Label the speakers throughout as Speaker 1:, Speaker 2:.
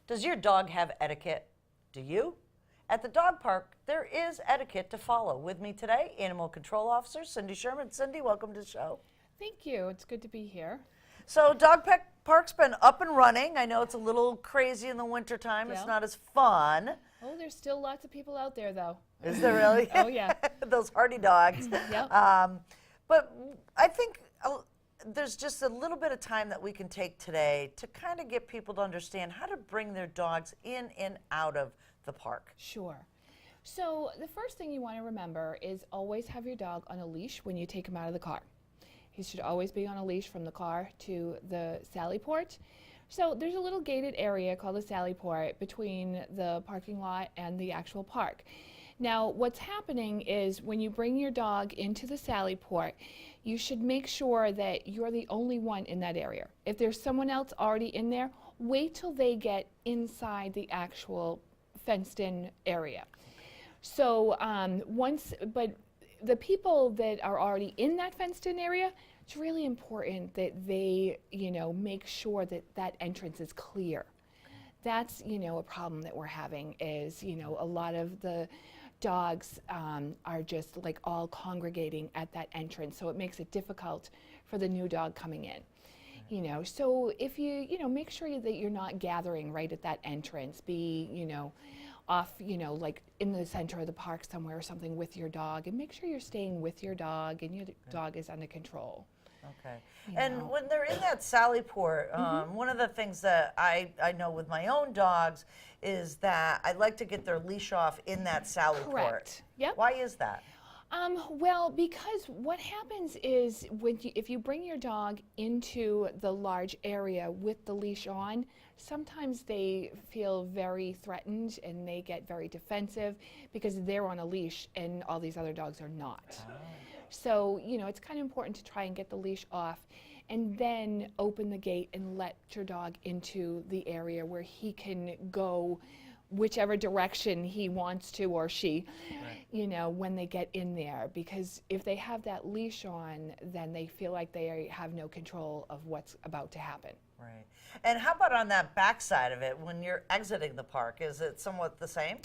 Speaker 1: Does your dog have etiquette? Do you? At the dog park, there is etiquette to follow. With me today, Animal Control Officer Cindy Sherman. Cindy, welcome to the show.
Speaker 2: Thank you. It's good to be here.
Speaker 1: So Park's been up and running. I know it's a little crazy in the wintertime.
Speaker 2: Yeah.
Speaker 1: It's not as fun.
Speaker 2: Oh, there's still lots of people out there, though.
Speaker 1: Is there really?
Speaker 2: Oh, yeah.
Speaker 1: Those hardy dogs.
Speaker 2: Yep.
Speaker 1: But I think there's just a little bit of time that we can take today to kind of get people to understand how to bring their dogs in and out of the park.
Speaker 2: Sure. So the first thing you want to remember is always have your dog on a leash when you take him out of the car. He should always be on a leash from the car to the sally port. So there's a little gated area called the sally port between the parking lot and the actual park. Now, what's happening is when you bring your dog into the sally port, you should make sure that you're the only one in that area. If there's someone else already in there, wait till they get inside the actual fenced-in area. So but the people that are already in that fenced-in area, it's really important that they, make sure that that entrance is clear. That's, a problem that we're having is, a lot of the dogs are just like all congregating at that entrance, so it makes it difficult for the new dog coming in. So if you, make sure that you're not gathering right at that entrance, be, off, like in the center of the park somewhere or something with your dog, and make sure you're staying with your dog and your dog is under control.
Speaker 1: Okay. And when they're in that sally port, one of the things that I know with my own dogs is that I like to get their leash off in that sally port.
Speaker 2: Correct. Yep.
Speaker 1: Why is that?
Speaker 2: Well, because what happens is if you bring your dog into the large area with the leash on, sometimes they feel very threatened and they get very defensive because they're on a leash and all these other dogs are not. Oh. So, it's kind of important to try and get the leash off and then open the gate and let your dog into the area where he can go whichever direction he wants to, or she, right. When they get in there. Because if they have that leash on, then they feel like they have no control of what's about to happen.
Speaker 1: Right. And how about on that back side of it, when you're exiting the park, is it somewhat the same?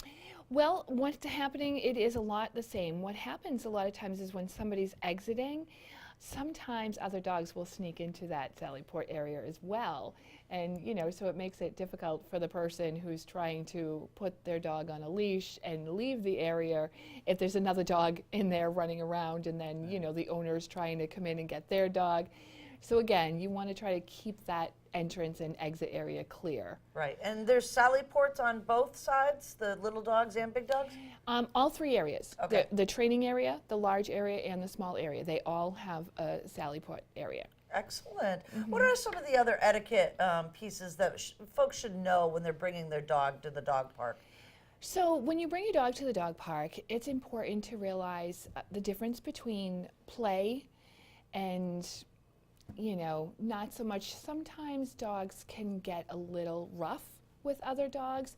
Speaker 2: Well, what's happening, it is a lot the same. What happens a lot of times is when somebody's exiting, sometimes other dogs will sneak into that sally port area as well. And, so it makes it difficult for the person who's trying to put their dog on a leash and leave the area if there's another dog in there running around and then, the owner's trying to come in and get their dog. So again, you want to try to keep that entrance and exit area clear.
Speaker 1: Right, and there's sally ports on both sides, the little dogs and big dogs?
Speaker 2: All three areas.
Speaker 1: Okay.
Speaker 2: The training area, the large area, and the small area. They all have a sally port area.
Speaker 1: Excellent. What are some of the other etiquette pieces that folks should know when they're bringing their dog to the dog park?
Speaker 2: So when you bring your dog to the dog park, it's important to realize the difference between play and not so much. Sometimes dogs can get a little rough with other dogs.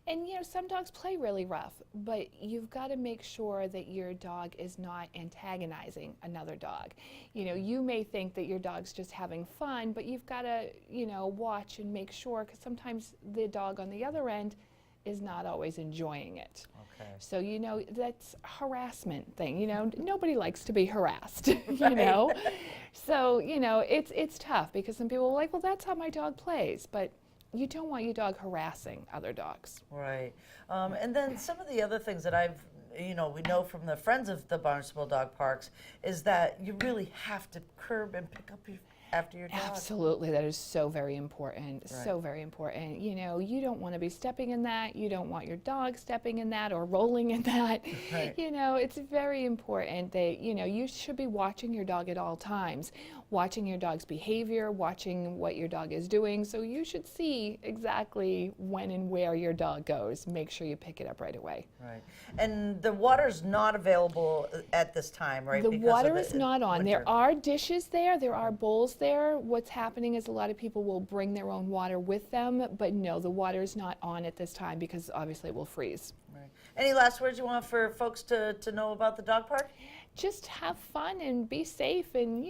Speaker 2: And, some dogs play really rough, but you've got to make sure that your dog is not antagonizing another dog. You may think that your dog's just having fun, but you've got to, watch and make sure, because sometimes the dog on the other end is not always enjoying it. Okay. So, that's harassment thing. Nobody likes to be harassed,
Speaker 1: Right.
Speaker 2: So, it's tough because some people are like, well, that's how my dog plays. But you don't want your dog harassing other dogs.
Speaker 1: Right. And then some of the other things that we know from the Friends of the Barnstable Dog Parks is that you really have to curb and pick up after your dog.
Speaker 2: Absolutely, that is so very important,
Speaker 1: Right.
Speaker 2: So very important. You don't want to be stepping in that, you don't want your dog stepping in that or rolling in that.
Speaker 1: Right.
Speaker 2: It's very important that, you should be watching your dog at all times, watching your dog's behavior, watching what your dog is doing, so you should see exactly when and where your dog goes. Make sure you pick it up right away.
Speaker 1: Right. And the water's not available at this time, right?
Speaker 2: The
Speaker 1: because
Speaker 2: water
Speaker 1: of the
Speaker 2: is not on.
Speaker 1: winter.
Speaker 2: There are dishes there are bowls there. What's happening is a lot of people will bring their own water with them, but no, the water is not on at this time because obviously it will freeze.
Speaker 1: Right. Any last words you want for folks to know about the dog park?
Speaker 2: Just have fun and be safe and,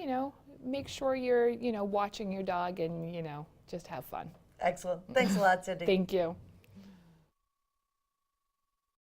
Speaker 2: make sure you're, watching your dog and, just have fun.
Speaker 1: Excellent. Thanks a lot, Cindy.
Speaker 2: Thank you.